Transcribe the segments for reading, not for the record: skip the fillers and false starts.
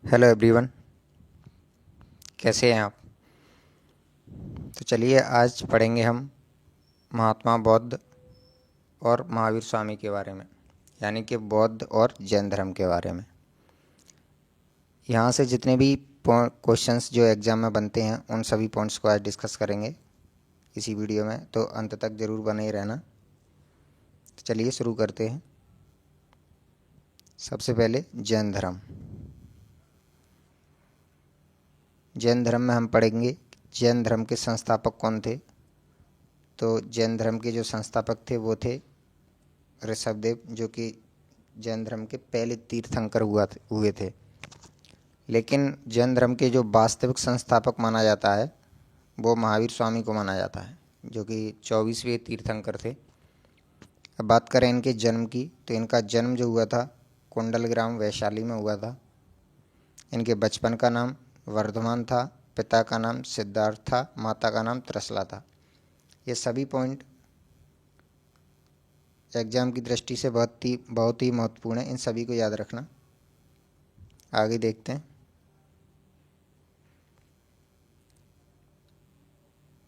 Hello everyone, कैसे हैं आप। तो चलिए आज पढ़ेंगे हम महात्मा बौद्ध और महावीर स्वामी के बारे में, यानी कि बौद्ध और जैन धर्म के बारे में। यहाँ से जितने भी क्वेश्चंस जो एग्ज़ाम में बनते हैं उन सभी पॉइंट्स को आज डिस्कस करेंगे इसी वीडियो में, तो अंत तक ज़रूर बने ही रहना। तो चलिए शुरू करते हैं। सबसे पहले जैन धर्म। जैन धर्म में हम पढ़ेंगे जैन धर्म के संस्थापक कौन थे। तो जैन धर्म के जो संस्थापक थे वो थे ऋषभदेव, जो कि जैन धर्म के पहले तीर्थंकर हुए थे। लेकिन जैन धर्म के जो वास्तविक संस्थापक माना जाता है वो महावीर स्वामी को माना जाता है, जो कि 24वें तीर्थंकर थे। अब बात करें इनके जन्म की, तो इनका जन्म जो हुआ था कुंडलग्राम वैशाली में हुआ था। इनके बचपन का नाम वर्धमान था, पिता का नाम सिद्धार्थ था, माता का नाम त्रसला था। ये सभी पॉइंट एग्जाम की दृष्टि से बहुत ही महत्वपूर्ण है, इन सभी को याद रखना। आगे देखते हैं।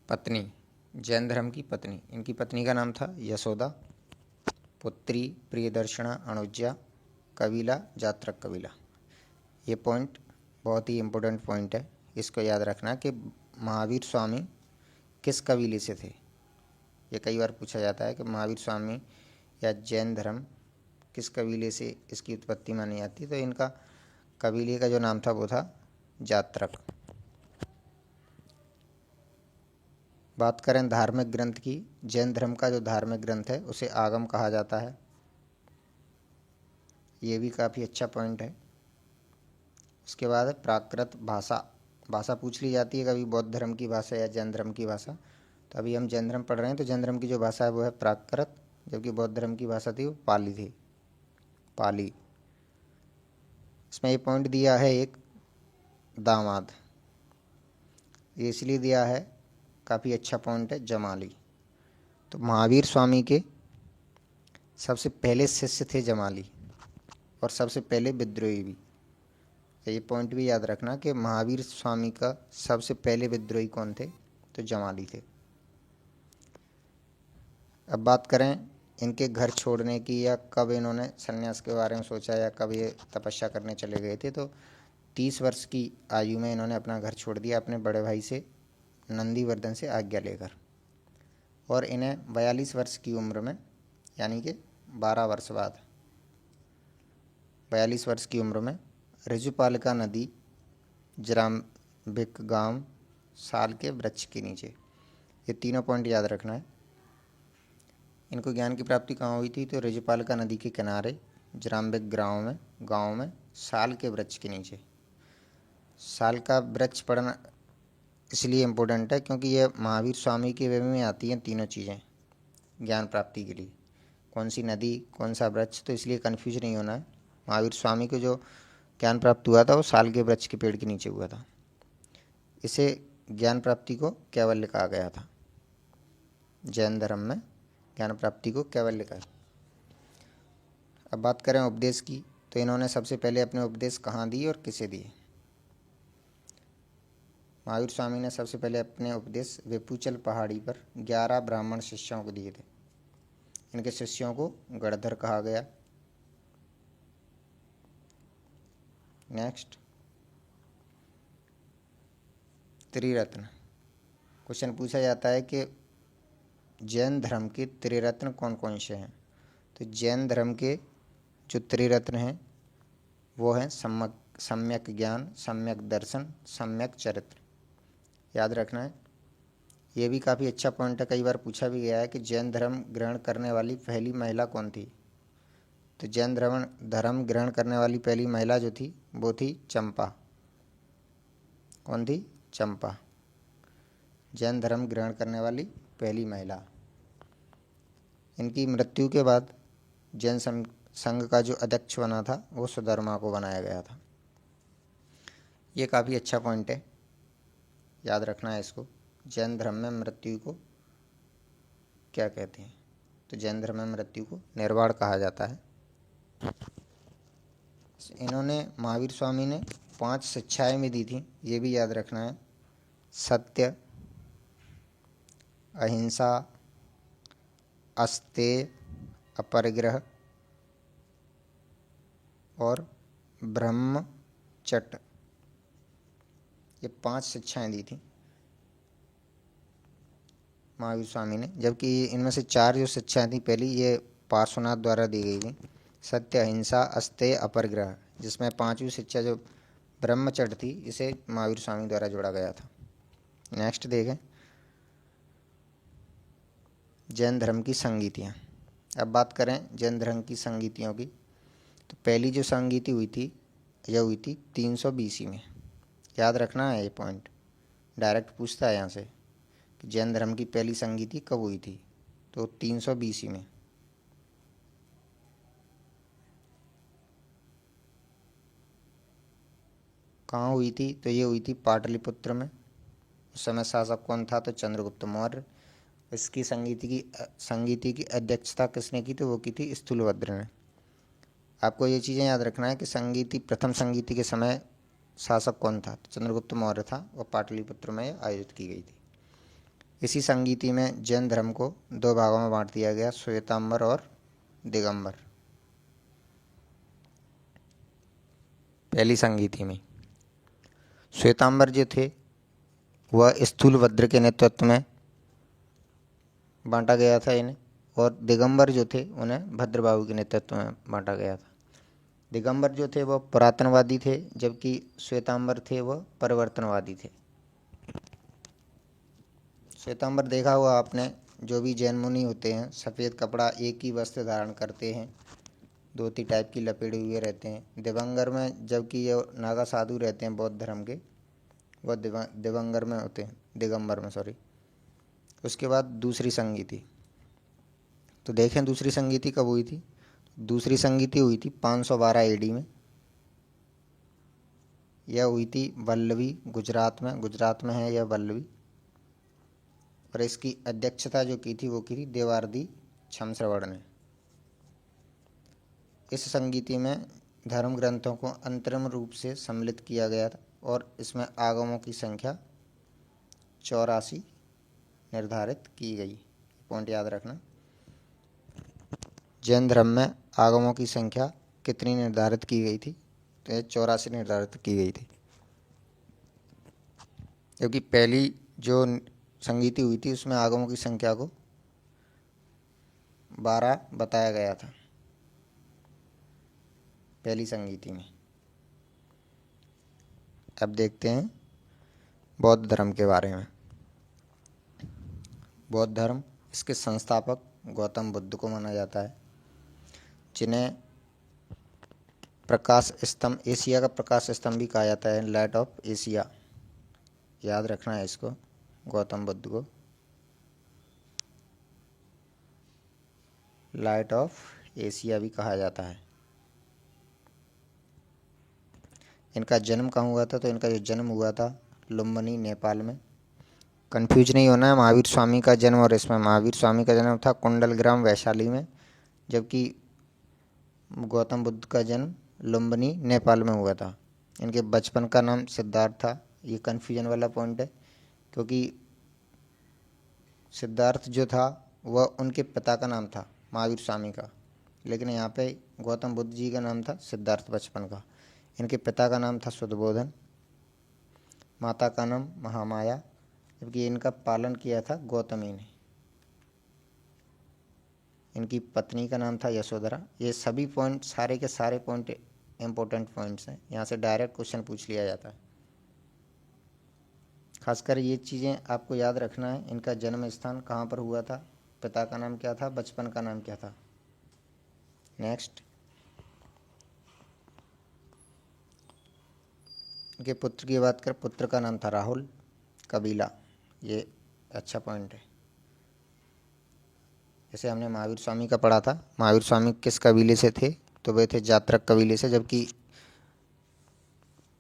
पत्नी, जैन धर्म की पत्नी, इनकी पत्नी का नाम था यशोदा, पुत्री प्रियदर्शना अनुज्जा, कबीला जात्रक कबीला। ये पॉइंट बहुत ही इम्पोर्टेंट पॉइंट है, इसको याद रखना कि महावीर स्वामी किस कबीले से थे। ये कई बार पूछा जाता है कि महावीर स्वामी या जैन धर्म किस कबीले से इसकी उत्पत्ति मानी जाती है। तो इनका कबीले का जो नाम था वो था जात्रक। बात करें धार्मिक ग्रंथ की, जैन धर्म का जो धार्मिक ग्रंथ है उसे आगम कहा जाता है। ये भी काफ़ी अच्छा पॉइंट है। उसके बाद है प्राकृत भाषा। भाषा पूछ ली जाती है कभी बौद्ध धर्म की भाषा या जैन धर्म की भाषा। तो अभी हम जैन धर्म पढ़ रहे हैं, तो जैन धर्म की जो भाषा है वो है प्राकृत, जबकि बौद्ध धर्म की भाषा थी वो पाली थी, पाली। इसमें ये पॉइंट दिया है एक दामाद, ये इसलिए दिया है, काफ़ी अच्छा पॉइंट है, जमाली। तो महावीर स्वामी के सबसे पहले शिष्य थे जमाली, और सबसे पहले विद्रोही भी। तो ये पॉइंट भी याद रखना कि महावीर स्वामी का सबसे पहले विद्रोही कौन थे, तो जमाली थे। अब बात करें इनके घर छोड़ने की, या कब इन्होंने संन्यास के बारे में सोचा, या कब ये तपस्या करने चले गए थे। तो 30 वर्ष की आयु में इन्होंने अपना घर छोड़ दिया अपने बड़े भाई से नंदीवर्धन से आज्ञा लेकर, और इन्हें 42 वर्ष की उम्र में, यानी कि 12 वर्ष बाद 42 वर्ष की उम्र में ऋजुपालिका नदी, जराम्बिक गांव, साल के वृक्ष के नीचे। ये तीनों पॉइंट याद रखना है। इनको ज्ञान की प्राप्ति कहाँ हुई थी, तो ऋजुपालिका नदी के किनारे जराम्बिक गांव में साल के वृक्ष के नीचे। साल का वृक्ष पढ़ना इसलिए इम्पोर्टेंट है क्योंकि ये महावीर स्वामी के वे में आती हैं तीनों चीज़ें ज्ञान प्राप्ति के लिए। कौन सी नदी, कौन सा वृक्ष, तो इसलिए कन्फ्यूज नहीं होना है। महावीर स्वामी को जो ज्ञान प्राप्त हुआ था वो साल के वृक्ष के पेड़ के नीचे हुआ था। इसे ज्ञान प्राप्ति को कैवल्य कहा गया था। जैन धर्म में ज्ञान प्राप्ति को कैवल्य कहा। अब बात करें उपदेश की, तो इन्होंने सबसे पहले अपने उपदेश कहाँ दिए और किसे दिए। महावीर स्वामी ने सबसे पहले अपने उपदेश वेपूचल पहाड़ी पर 11 ब्राह्मण शिष्यों को दिए थे। इनके शिष्यों को गणधर कहा गया। नेक्स्ट, त्रिरत्न। क्वेश्चन पूछा जाता है कि जैन धर्म के त्रिरत्न कौन कौन से हैं। तो जैन धर्म के जो त्रिरत्न हैं वो हैं सम्यक ज्ञान, सम्यक दर्शन, सम्यक चरित्र। याद रखना है। ये भी काफ़ी अच्छा पॉइंट है, कई बार पूछा भी गया है कि जैन धर्म ग्रहण करने वाली पहली महिला कौन थी। तो जैन धर्म ग्रहण करने वाली पहली महिला जो थी वो थी चंपा। कौन थी? चंपा, जैन धर्म ग्रहण करने वाली पहली महिला। इनकी मृत्यु के बाद जैन संघ का जो अध्यक्ष बना था वो सुधर्मा को बनाया गया था। ये काफ़ी अच्छा पॉइंट है, याद रखना है इसको। जैन धर्म में मृत्यु को क्या कहते हैं, तो जैन धर्म में मृत्यु को निर्वाण कहा जाता है। इन्होंने, महावीर स्वामी ने 5 शिक्षाएं भी दी थी, ये भी याद रखना है। सत्य, अहिंसा, अस्तेय, अपरिग्रह और ब्रह्मचर्य, ये 5 शिक्षाएं दी थी महावीर स्वामी ने। जबकि इनमें से 4 जो शिक्षाएं थी पहली, ये पार्श्वनाथ द्वारा दी गई थी, सत्य, अहिंसा, अस्तेय, अपरिग्रह, जिसमें 5वीं शिक्षा जो ब्रह्मचर्य थी, इसे महावीर स्वामी द्वारा जोड़ा गया था। नेक्स्ट देखें, जैन धर्म की संगीतियाँ। अब बात करें जैन धर्म की संगीतियों की, तो पहली जो संगीति हुई थी, यह हुई थी 300 BC में। याद रखना है ये पॉइंट, डायरेक्ट पूछता है यहाँ से कि जैन धर्म की पहली संगीति कब हुई थी, तो 300 BC में। कहाँ हुई थी, तो ये हुई थी पाटलिपुत्र में। उस समय शासक कौन था, तो चंद्रगुप्त मौर्य। इसकी संगीति की अध्यक्षता किसने की, तो वो की थी स्थूलभद्र ने। आपको ये चीज़ें याद रखना है कि प्रथम संगीति के समय शासक कौन था, तो चंद्रगुप्त मौर्य था, और पाटलिपुत्र में आयोजित की गई थी। इसी संगीति में जैन धर्म को 2 भागों में बांट दिया गया, श्वेतांबर और दिगंबर। पहली संगीति में श्वेतांबर जो थे वह स्थूलभद्र के नेतृत्व में बांटा गया था इन्हें, और दिगंबर जो थे उन्हें भद्रबाहु के नेतृत्व में बांटा गया था। दिगंबर जो थे वह पुरातनवादी थे, जबकि श्वेतांबर थे वह परिवर्तनवादी थे। श्वेतांबर देखा हुआ आपने, जो भी जैन मुनि होते हैं सफ़ेद कपड़ा, एक ही वस्त्र धारण करते हैं, धोती टाइप की लपेटे हुए रहते हैं। दिगंबर में, जबकि ये नागा साधु रहते हैं बौद्ध धर्म के, वह दिगंबर में होते हैं, दिगंबर में सॉरी। उसके बाद दूसरी संगीति, तो देखें दूसरी संगीति कब हुई थी। दूसरी संगीति हुई थी 512 AD में। यह हुई थी वल्लवी, गुजरात में है यह वल्लवी, और इसकी अध्यक्षता जो की थी वो की थी देवार्दी छमश्रवण ने। इस संगीति में धर्म ग्रंथों को अंतरिम रूप से सम्मिलित किया गया था, और इसमें आगमों की संख्या 84 निर्धारित की गई। पॉइंट याद रखना, जैन धर्म में आगमों की संख्या कितनी निर्धारित की गई थी, तो 84 निर्धारित की गई थी। क्योंकि पहली जो संगीति हुई थी उसमें आगमों की संख्या को 12 बताया गया था पहली संगीति में। अब देखते हैं बौद्ध धर्म के बारे में। बौद्ध धर्म, इसके संस्थापक गौतम बुद्ध को माना जाता है, जिन्हें प्रकाश स्तंभ, एशिया का प्रकाश स्तंभ भी कहा जाता है, लाइट ऑफ एशिया। याद रखना है इसको, गौतम बुद्ध को लाइट ऑफ एशिया भी कहा जाता है। इनका जन्म कहाँ हुआ था, तो इनका जो जन्म हुआ था लुम्बिनी, नेपाल में। कंफ्यूज नहीं होना है, महावीर स्वामी का जन्म और इसमें महावीर स्वामी का जन्म था कुंडलग्राम, वैशाली में, जबकि गौतम बुद्ध का जन्म लुम्बिनी, नेपाल में हुआ था। इनके बचपन का नाम सिद्धार्थ था। ये कन्फ्यूजन वाला पॉइंट है, क्योंकि सिद्धार्थ जो था वह उनके पिता का नाम था महावीर स्वामी का, लेकिन यहाँ पे गौतम बुद्ध जी का नाम था सिद्धार्थ बचपन का। इनके पिता का नाम था शुद्धबोधन, माता का नाम महामाया, जबकि इनका पालन किया था गौतमी ने। इनकी पत्नी का नाम था यशोधरा। ये सभी पॉइंट, सारे के सारे पॉइंट इंपॉर्टेंट पॉइंट्स हैं, यहाँ से डायरेक्ट क्वेश्चन पूछ लिया जाता है। खासकर ये चीज़ें आपको याद रखना है, इनका जन्म स्थान कहाँ पर हुआ था, पिता का नाम क्या था, बचपन का नाम क्या था। नेक्स्ट, इनके पुत्र की बात करें, पुत्र का नाम था राहुल, कबीला, ये अच्छा पॉइंट है। जैसे हमने महावीर स्वामी का पढ़ा था, महावीर स्वामी किस कबीले से थे, तो वे थे जात्रक कबीले से, जबकि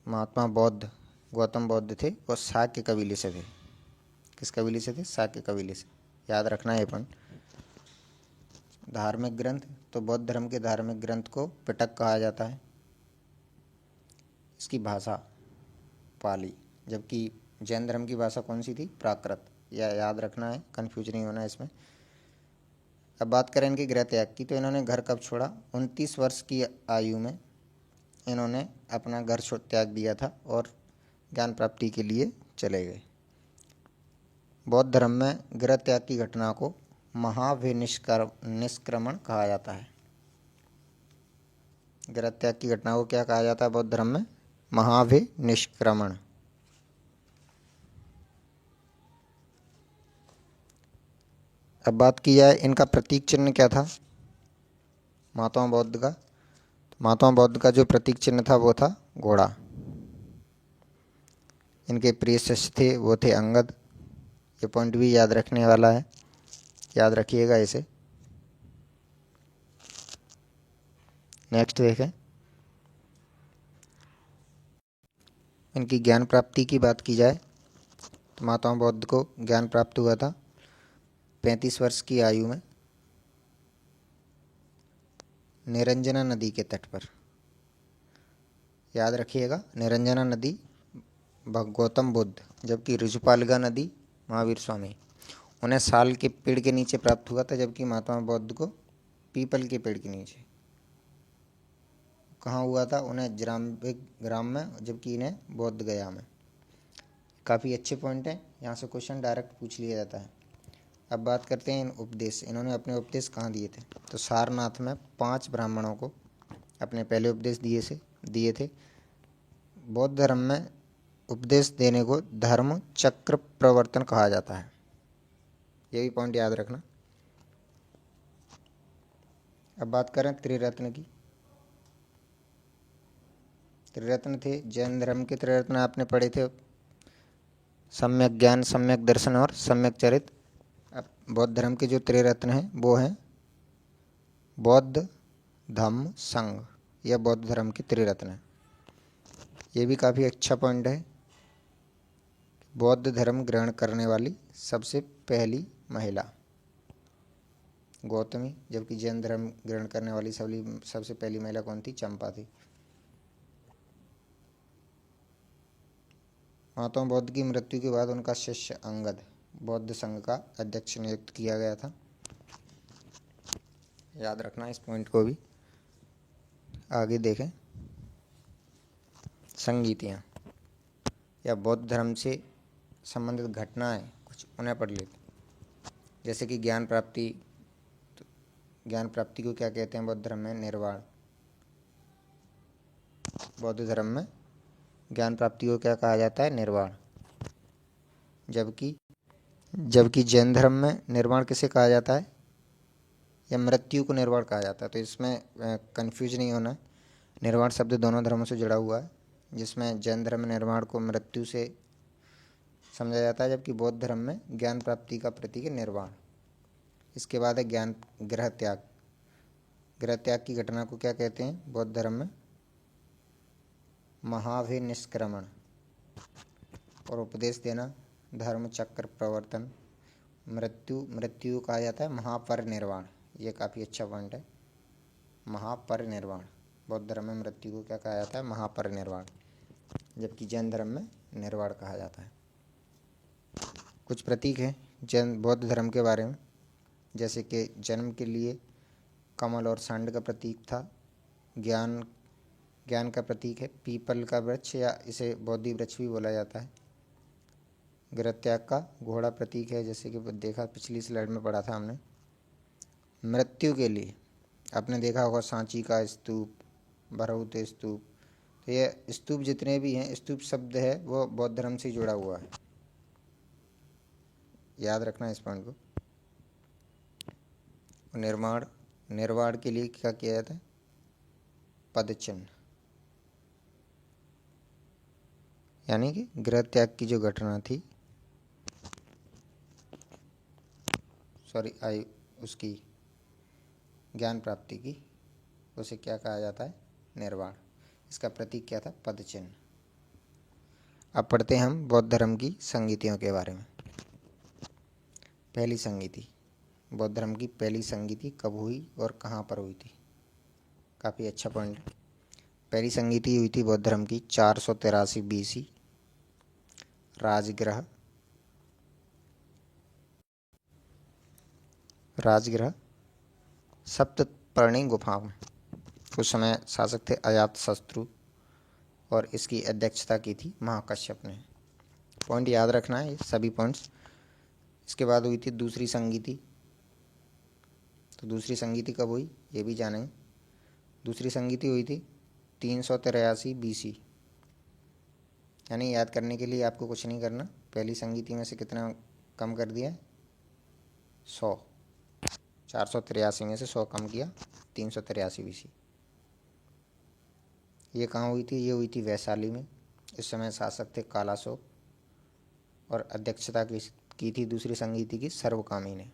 महात्मा बौद्ध, गौतम बुद्ध थे वो शाक्य कबीले से थे। किस कबीले से थे, शाक्य कबीले से। याद रखना है पॉइंट। धार्मिक ग्रंथ, तो बौद्ध धर्म के धार्मिक ग्रंथ को पिटक कहा जाता है। इसकी भाषा पाली, जबकि जैन धर्म की भाषा कौन सी थी? प्राकृत। यह याद रखना है, कन्फ्यूज नहीं होना इसमें। अब बात करें इनके गृह त्याग की, तो इन्होंने घर कब छोड़ा? 29 वर्ष की आयु में इन्होंने अपना घर त्याग दिया था और ज्ञान प्राप्ति के लिए चले गए। बौद्ध धर्म में गृह त्याग की घटना को महाविनिष्क्रमण कहा जाता है। गृह त्याग की घटना को क्या कहा जाता है बौद्ध धर्म में? महाविनिष्क्रमण। अब बात की जाए इनका प्रतीक चिन्ह क्या था महात्मा बौद्ध का? तो महात्मा बौद्ध का जो प्रतीक चिन्ह था वो था घोड़ा। इनके प्रिय शिष्य थे वो थे अंगद। ये पॉइंट भी याद रखने वाला है, याद रखिएगा इसे। नेक्स्ट देखें, इनकी ज्ञान प्राप्ति की बात की जाए तो महात्मा बौद्ध को ज्ञान प्राप्त हुआ था 35 वर्ष की आयु में निरंजना नदी के तट पर। याद रखिएगा, निरंजना नदी गौतम बुद्ध, जबकि ऋजुपालिका नदी महावीर स्वामी। उन्हें साल के पेड़ के नीचे प्राप्त हुआ था, जबकि महात्मा बौद्ध को पीपल के पेड़ के नीचे। कहाँ हुआ था? उन्हें ग्राम में, जबकि इन्हें बौद्ध गया में। काफ़ी अच्छे पॉइंट हैं, यहाँ से क्वेश्चन डायरेक्ट पूछ लिया जाता है। अब बात करते हैं इन उपदेश। इन्होंने अपने उपदेश कहाँ दिए थे? तो सारनाथ में 5 ब्राह्मणों को अपने पहले उपदेश दिए थे। बौद्ध धर्म में उपदेश देने को धर्म चक्र प्रवर्तन कहा जाता है। ये भी पॉइंट याद रखना। अब बात करें त्रिरत्न की। त्रिरत्न थे जैन धर्म के त्रिरत्न, आपने पढ़े थे, सम्यक ज्ञान, सम्यक दर्शन और सम्यक चरित्र। अब बौद्ध धर्म के जो त्रिरत्न हैं वो हैं बौद्ध, धम्म, संघ। यह बौद्ध धर्म के त्रिरत्न है। ये भी काफ़ी अच्छा पॉइंट है। बौद्ध धर्म ग्रहण करने वाली सबसे पहली महिला गौतमी, जबकि जैन धर्म ग्रहण करने वाली सबसे पहली महिला कौन थी? चंपा थी। महात्मा बौद्ध की मृत्यु के बाद उनका शिष्य अंगद बौद्ध संघ का अध्यक्ष नियुक्त किया गया था। याद रखना इस पॉइंट को भी। आगे देखें, संगीतियाँ या बौद्ध धर्म से संबंधित घटनाएं कुछ उन्हें पढ़ लेते। जैसे कि ज्ञान प्राप्ति। तो ज्ञान प्राप्ति को क्या कहते हैं बौद्ध धर्म में? निर्वाण। बौद्ध धर्म में ज्ञान प्राप्ति को क्या कहा जाता है? निर्वाण। जबकि जैन धर्म में निर्वाण किसे कहा जाता है? या मृत्यु को निर्वाण कहा जाता है। तो इसमें कंफ्यूज नहीं होना। निर्वाण शब्द दोनों धर्मों से जुड़ा हुआ है, जिसमें जैन धर्म में निर्वाण को मृत्यु से समझा जाता है, जबकि बौद्ध धर्म में ज्ञान प्राप्ति का प्रतीक है निर्वाण। इसके बाद है गृह त्याग। गृह त्याग की घटना को क्या कहते हैं बौद्ध धर्म में? महाविनिष्क्रमण। और उपदेश देना धर्म चक्र प्रवर्तन। मृत्यु कहा जाता है महापरिनिर्वाण। ये काफ़ी अच्छा पॉइंट है, महापरिनिर्वाण। बौद्ध धर्म में मृत्यु को क्या कहा जाता है? महापरिनिर्वाण, जबकि जैन धर्म में निर्वाण कहा जाता है। कुछ प्रतीक हैं जैन बौद्ध धर्म के बारे में, जैसे कि जन्म के लिए कमल और सांड का प्रतीक था। ज्ञान का प्रतीक है पीपल का वृक्ष, या इसे बोधि वृक्ष भी बोला जाता है। गृह त्याग का घोड़ा प्रतीक है, जैसे कि देखा पिछली स्लाइड में पढ़ा था हमने। मृत्यु के लिए आपने देखा होगा सांची का स्तूप, भरहुत स्तूप। तो ये स्तूप जितने भी हैं, स्तूप शब्द है वो बौद्ध धर्म से जुड़ा हुआ है। याद रखना इस पॉइंट को। निर्वाण के लिए क्या किया जाता है? पद चिन्ह। यानी कि गृह त्याग की जो घटना थी, उसकी ज्ञान प्राप्ति की, उसे क्या कहा जाता है? निर्वाण। इसका प्रतीक क्या था? पद चिन्ह। अब पढ़ते हैं हम बौद्ध धर्म की संगीतियों के बारे में। पहली संगीति, बौद्ध धर्म की पहली संगीति कब हुई और कहाँ पर हुई थी? काफ़ी अच्छा पॉइंट है। पहली संगीति हुई थी बौद्ध धर्म की 483 BC। राजगृह सप्तपर्णी गुफाओं में। उस समय शासक थे अजातशत्रु और इसकी अध्यक्षता की थी महाकश्यप ने। पॉइंट याद रखना है, सभी पॉइंट्स। इसके बाद हुई थी दूसरी संगीति। तो दूसरी संगीति कब हुई ये भी जानेंगे। दूसरी संगीति हुई थी 383 BC। यानी याद करने के लिए आपको कुछ नहीं करना, पहली संगीति में से कितना कम कर दिया है 100, 483 में से 100 कम किया 383 BC। ये कहाँ हुई थी? ये हुई थी वैशाली में। इस समय शासक थे कालाशोक और अध्यक्षता की थी दूसरी संगीति की सर्वकामी ने।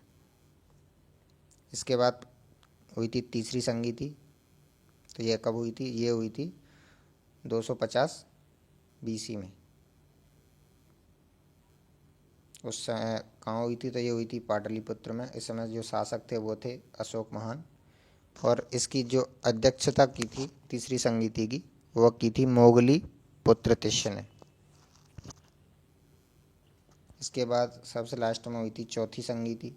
इसके बाद हुई थी तीसरी संगीति। तो ये कब हुई थी? ये हुई थी 250 BC में। उस समय कहाँ हुई थी? तो ये हुई थी पाटलिपुत्र में। इस समय जो शासक थे वो थे अशोक महान और इसकी जो अध्यक्षता की थी तीसरी संगीति की वो की थी मोगली पुत्र तिष्य ने। इसके बाद सबसे लास्ट में हुई थी चौथी संगीति।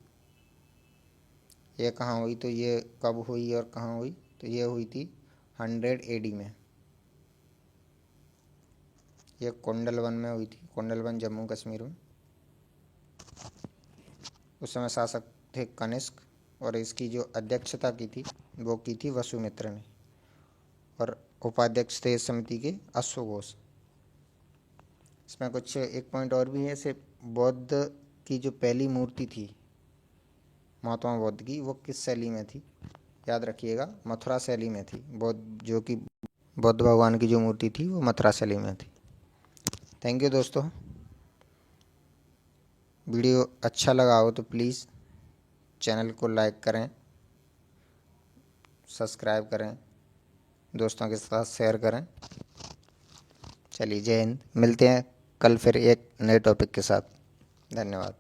ये कहाँ हुई? तो ये कब हुई और कहाँ हुई? तो ये हुई थी 100 AD में। ये कुंडलवन में हुई थी, कुंडलवन जम्मू कश्मीर में। उस समय शासक थे कनिष्क और इसकी जो अध्यक्षता की थी वो की थी वसुमित्र ने और उपाध्यक्ष थे इस समिति के अश्वघोष। इसमें कुछ एक पॉइंट और भी है, ऐसे बौद्ध की जो पहली मूर्ति थी महात्मा बुद्ध की वो किस शैली में थी? याद रखिएगा, मथुरा शैली में थी। बौद्ध जो कि बुद्ध भगवान की जो मूर्ति थी वो मथुरा शैली में थी। थैंक यू दोस्तों। वीडियो अच्छा लगा हो तो प्लीज़ चैनल को लाइक करें, सब्सक्राइब करें, दोस्तों के साथ शेयर करें। चलिए, जय हिंद। मिलते हैं कल फिर एक नए टॉपिक के साथ। धन्यवाद।